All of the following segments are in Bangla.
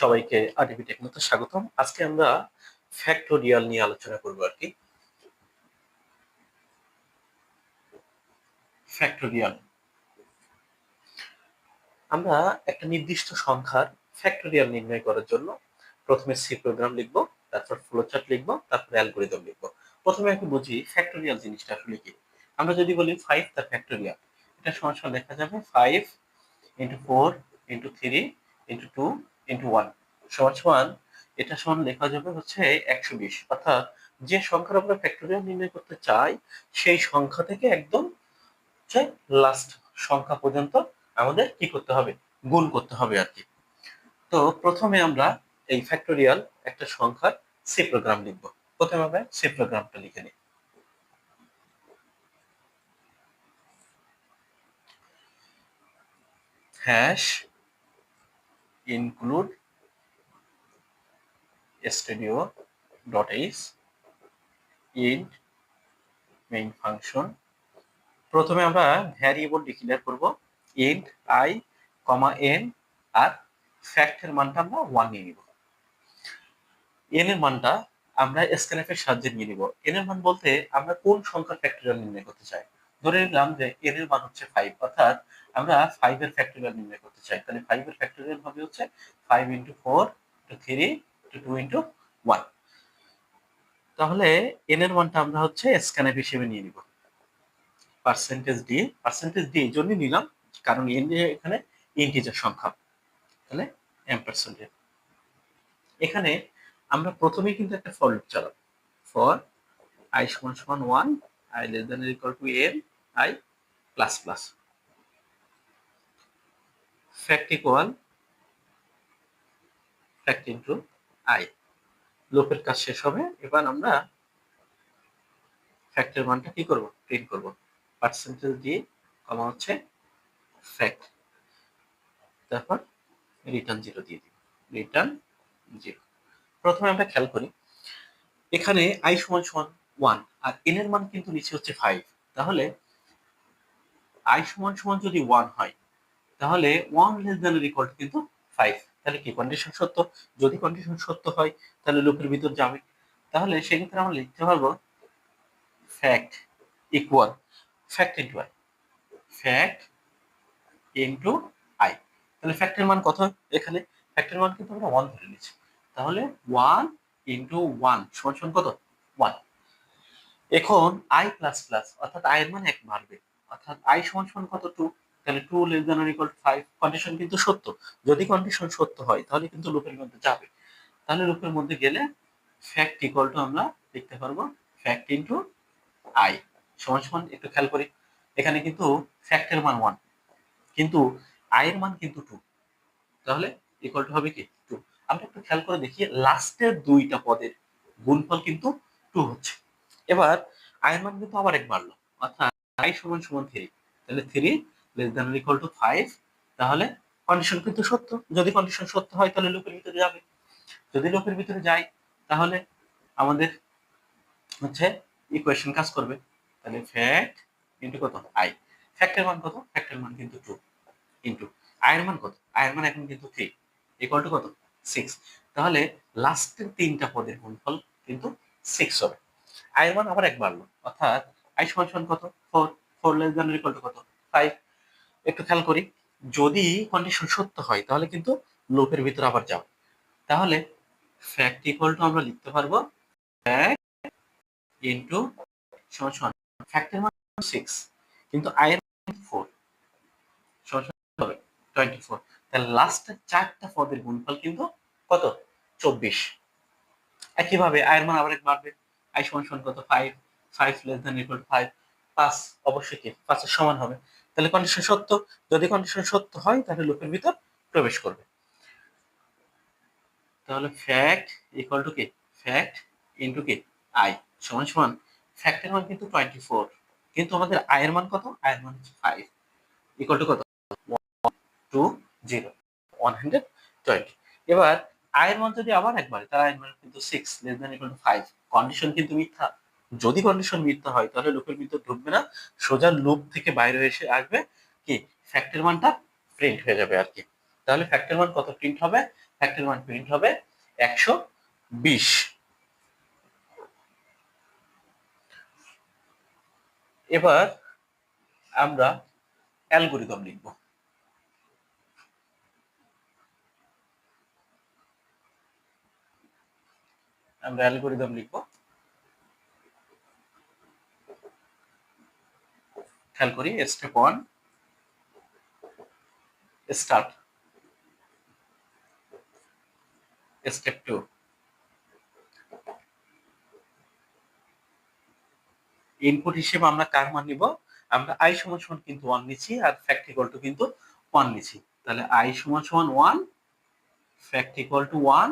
সবাইকে আরবি টেকনোতে স্বাগতম। আজকে আমরা ফ্যাক্টোরিয়াল নিয়ে আলোচনা করব আর কি। ফ্যাক্টোরিয়াল, আমরা একটা নির্দিষ্ট সংখ্যার ফ্যাক্টোরিয়াল নির্ণয় করার জন্য প্রথমে সি প্রোগ্রাম লিখব, তারপর ফ্লোচার্ট লিখব, তারপর অ্যালগরিদম লিখব। প্রথমে একটু বুঝি ফ্যাক্টোরিয়াল জিনিসটা আসলে কি। আমরা যদি বলি 5 দ্য ফ্যাক্টোরিয়াল, এটা সমান লেখা যাবে 5 ইন্টু 4 ইন্টু 3 ইন্টু 2 ইন্টু 1 সমান এটা সমান লেখা যাবে হচ্ছে 120। অর্থাৎ যে সংখ্যার আমরা ফ্যাক্টোরিয়াল নির্ণয় করতে চাই সেই সংখ্যা থেকে একদম হচ্ছে লাস্ট সংখ্যা পর্যন্ত আমাদের কি করতে হবে, গুণ করতে হবে আর কি। তো প্রথমে আমরা এই ফ্যাক্টোরিয়াল একটা সংখ্যার সি প্রোগ্রাম লিখব। প্রথমে আমরা সি প্রোগ্রামটা লিখে নিই। Hash include studio.h int main function. প্রথমে আমরা ভ্যারিয়েবল ডিক্লেয়ার করব int i, n আর ফ্যাক্টের মানটা আমরা 1 নিয়ে নিব। n এর মানটা আমরা স্ক্যানএফ এর সাহায্যে নিয়ে নিব। n এর মান বলতে আমরা কোন সংখ্যার ফ্যাক্টোরিয়াল নির্ণয় করতে চাই। ধরে নিলাম যে n এর মান হচ্ছে 5, অর্থাৎ আমরা 5 এর ফ্যাক্টোরিয়াল নির্ণয় করতে চাই। তাহলে 5 এর ফ্যাক্টোরিয়াল হবে হচ্ছে 5 ইনটু 4 ইনটু 3 ইনটু 2 ইনটু 1। তাহলে n এর মানটা আমরা হচ্ছে স্ক্যানএফ হিসেবে নিয়ে নিব। পার্সেন্টেজ ডি এই জন্য নিলাম কারণ n এখানে ইন্টিজার সংখ্যা। তাহলে এম্পারসেন্ট। এখানে আমরা প্রথমেই কিন্তু একটা ফর লুপ চালাবো। ফর i সমান সমান 1, i less than or equal to n, i plus plus. Fact equal fact into i। লুপের কাজ শেষ হবে। এবার আমরা ফ্যাক্টের মানটা কি করব, প্রিন্ট করব। পার্সেন্টেজ দিয়ে কমা হচ্ছে ফ্যাক্ট, তারপর রিটার্ন 0 দিয়ে দিব। রিটার্ন 0। প্রথমে আমরা খেয়াল করি এখানে i সমান সমান 1 আর n এর মান কিন্তু নিচে হচ্ছে 5। তাহলে i সমান সমান যদি 1 হয় তাহলে 1 less than or equal to কিন্তু 5। তাহলে কি কন্ডিশন সত্য? যদি কন্ডিশন সত্য হয় তাহলে লুপের ভিতর যাবে। তাহলে সেক্ষেত্রে আমরা লিখতে পারবো fact equal fact into i, fact into i। তাহলে ফ্যাক্টের মান কত? এখানে ফ্যাক্টের মান কিন্তু আমরা 1 ধরে নিয়েছি। তাহলে 1 ইনটু 1 সমান সমান কত? 1। এখন i প্লাস প্লাস অর্থাৎ i এর মান 1 বাড়বে, অর্থাৎ i সমান সমান কত? 2। তাহলে 2 less than or equal to 5। Condition কিন্তু সত্য। যদি কন্ডিশন সত্য হয় তাহলে কিন্তু লুপের মধ্যে যাবে। তাহলে লুপের মধ্যে গেলে ফ্যাক্ট ইকুয়াল টু আমরা লিখতে পারবো ফ্যাক্ট ইনটু i সমান সমান, একটু খেয়াল করি এখানে কিন্তু ফ্যাক্টের মান 1 কিন্তু i এর মান কিন্তু 2। তাহলে ইকুয়াল টু হবে কি 2। আমরা একটু খেয়াল করে দেখি লাস্টের দুইটা পদের গুণফল কিন্তু 2 হচ্ছে। এবার i এর মান কিন্তু আবার 1 বাড়লো, অর্থাৎ i সমান সমান 3। তাহলে 3 less than or equal to 5। তাহলে কন্ডিশন কিন্তু সত্য। যদি কন্ডিশন সত্য হয় তাহলে লুপের ভিতরে যাবে। যদি লুপের ভিতরে যায় তাহলে আমাদের হচ্ছে ইকুয়েশন কাজ করবে। তাহলে ফ্যাক্ট ইনটু কত? i। ফ্যাক্টের মান কত? ফ্যাক্টের মান কিন্তু 2 ইনটু i এর মান কত? i এর মান এখন কিন্তু 3 ইকুয়াল টু কত? 6। তাহলে লাস্টের তিনটা পদের গুণফল কিন্তু 6 হবে। i এর মান আবার 1 বাড়লো, অর্থাৎ i সমান সমান কত? 4। 4 লেস দ্যান ইকুয়াল টু কত? 5। একটু খেয়াল করি যদি কন্ডিশন সত্য হয় তাহলে কিন্তু লুপের ভিতর আবার যাও। তাহলে ফ্যাক্ট ইকুয়াল টু আমরা লিখতে পারবো ফ্যাক্ট ইনটু সমান সমান ফ্যাক্টের মান 6 কিন্তু i এর মান 4 সমান সমান হবে 24। তাহলে লাস্টের চারটা পদের গুণফল কিন্তু কত? 24। একইভাবে i এর মান আবার এক বাড়বে। i সমান সমান কত? 5। 5 লেস দ্যান ইকুয়াল টু 5। 5 অবশ্যই কি 5 এর সমান হবে। তাহলে কন্ডিশন সত্য। যদি কন্ডিশন সত্য হয় তাহলে লুপের ভিতর প্রবেশ করবে। তাহলে ফ্যাক্ট ইকুয়াল টু কি? ফ্যাক্ট ইনটু কি? i সমান সমান ফ্যাক্টের মান কিন্তু 24 কিন্তু আমাদের i এর মান কত? i এর মান হচ্ছে 5 ইকুয়াল টু কত? 120 120। এবার i এর মান যদি আবার একবার তার i এর মান কিন্তু 6 less than equal to 5। Condition কিন্তু মিথ্যা। যদি কন্ডিশন মিথ্যা হয় তাহলে লুপের ভিতর ঢুকবে না, সোজা লুপ থেকে বাইরে এসে আসবে কি ফ্যাক্টের মানটা প্রিন্ট হয়ে যাবে আর কি। তাহলে ফ্যাক্টের মান কত প্রিন্ট হবে? ফ্যাক্টের মান প্রিন্ট হবে 120। এবার আমরা অ্যালগরিদম লিখব। খেয়াল করি, স্টেপ 1 স্টার্ট, স্টেপ 2 ইনপুট হিসেবে আমরা কার মান নিব, আমরা i সমান সমান কিন্তু 1 নিচ্ছি আর ফ্যাক্ট ইকুয়াল টু কিন্তু 1 নিচ্ছি। তাহলে i সমান সমান 1, ফ্যাক্ট ইকুয়াল টু 1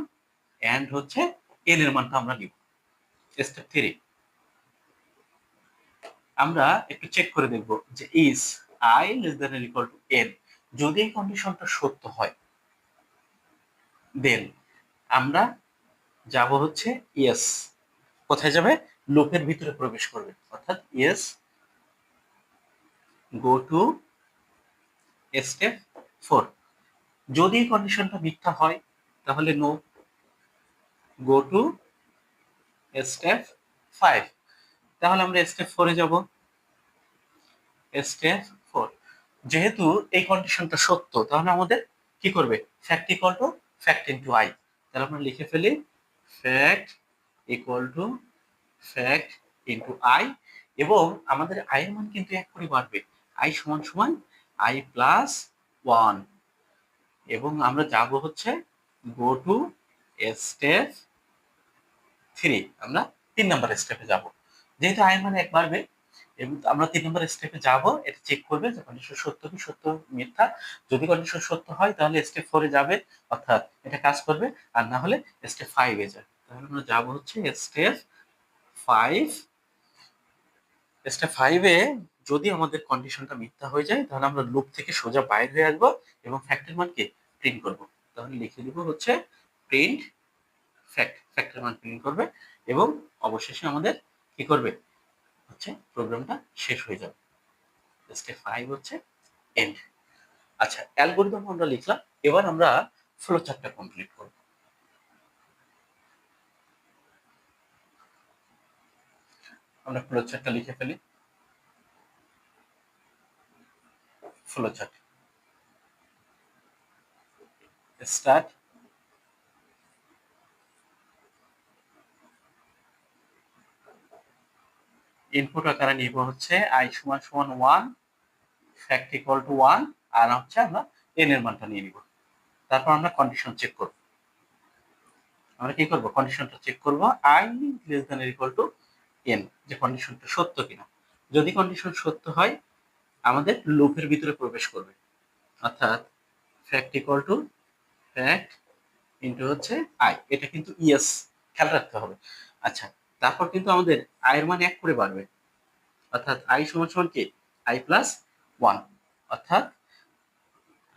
এন্ড হচ্ছে n এর মানটা আমরা নিব। স্টেপ 3 আমরা একটু চেক করে দেখব যে is i less than or equal to n। যদি এই কন্ডিশনটা সত্য হয় দেন আমরা যাব হচ্ছে ইয়েস। কোথায় যাবে? লুপের ভিতরে প্রবেশ করবে, অর্থাৎ ইয়েস গো টু স্টেপ 4। যদি কন্ডিশনটা মিথ্যা হয় তাহলে নো, গো টু স্টেপ 5। তাহলে আমরা স্টেপ 4 এ যাব। স্টেপ 4 যেহেতু এই কন্ডিশনটা সত্য তাহলে আমাদের কি করবে? Fact equal to fact into i। তাহলে আমরা লিখে ফেলি fact equal to fact into i, এবং আমাদের i এর মান কিন্তু এক করে বাড়বে, i সমান সমান i প্লাস 1, এবং আমরা যাব হচ্ছে গো টু স্টেপ 3। আমরা 3 নাম্বার স্টেপে যাব। যেহেতু i এর মান এক বাড়বে এবং আমরা 3 নাম্বার স্টেপে যাব, এটা চেক করবে যে কন্ডিশন সত্য কি সত্য মিথ্যা। যদি কন্ডিশন সত্য হয় তাহলে স্টেপ 4 এ যাবে, অর্থাৎ এটা কাজ করবে, আর না হলে স্টেপ 5 এ যায়। তাহলে আমরা যাব হচ্ছে স্টেপ 5। স্টেপ 5 এ যদি আমাদের কন্ডিশনটা মিথ্যা হয়ে যায় তাহলে আমরা লুপ থেকে সোজা বাইরে হয়ে আসবো এবং ফ্যাক্টের মানকে প্রিন্ট করব। তাহলে লিখে দিব হচ্ছে প্রিন্ট ফ্যাক্ট, ফ্যাক্টের মান প্রিন্ট করবে এবং অবশেষে আমাদের কি করবে হচ্ছে প্রোগ্রামটা শেষ হয়ে যাবে। স্টেপ 5 হচ্ছে এন্ড। আচ্ছা, অ্যালগরিদম আমরা লিখলাম, এবার আমরা ফ্লো চার্টটা কমপ্লিট করব। আমরা ফ্লো চার্টটা লিখে ফেলি। ফ্লো চার্ট স্টার্ট, ইনপুট আকারে নিব হচ্ছে i সমান সমান 1, ফ্যাক্ট ইকুয়াল টু 1, আর হচ্ছে আমরা n এর মানটা নিয়ে নিব। তারপর আমরা কন্ডিশন চেক করব। আমরা কি করব? কন্ডিশনটা চেক করব i less than or equal to n, যে কন্ডিশনটা সত্য কিনা। যদি কন্ডিশন সত্য হয় আমাদের লুপের ভিতরে প্রবেশ করবে, অর্থাৎ fact equal to fact into হচ্ছে i। এটা কিন্তু ইয়েস, খেয়াল রাখতে হবে। আচ্ছা, তারপর কিন্তু আমাদের i এর মান এক করে বাড়বে, অর্থাৎ i সমান সমান কি i প্লাস 1, অর্থাৎ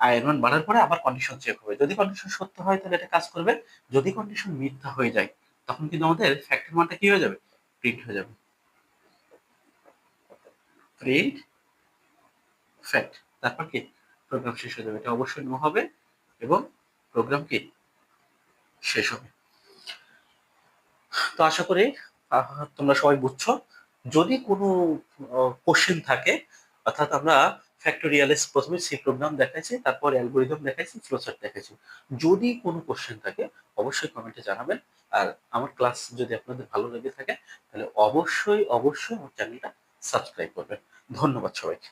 i এর মান বাড়ার পরে আবার কন্ডিশন চেক হবে। যদি কন্ডিশন সত্য হয় তাহলে এটা কাজ করবে, যদি কন্ডিশন মিথ্যা হয়ে যায় তখন কিন্তু আমাদের ফ্যাক্টের মানটা কি হয়ে যাবে? প্রিন্ট হয়ে যাবে। প্রিন্ট ফ্যাক্ট, তারপর কি প্রোগ্রাম শেষ হয়ে যাবে। এটা অবশ্যই নো হবে এবং প্রোগ্রাম কি শেষ হবে। তো আশা করি তোমরা সবাই বুঝছো। যদি কোনো কোশ্চেন থাকে, অর্থাৎ আমরা ফ্যাক্টোরিয়ালের প্রথমে সি প্রোগ্রাম দেখাইছি, তারপর অ্যালগরিদম দেখাইছি, ফ্লোচার্ট দেখাইছি। যদি কোনো কোশ্চেন থাকে অবশ্যই কমেন্টে জানাবেন। আর আমার ক্লাস যদি আপনাদের ভালো লেগে থাকে তাহলে অবশ্যই অবশ্যই আমার চ্যানেলটা সাবস্ক্রাইব করবেন। ধন্যবাদ সবাইকে।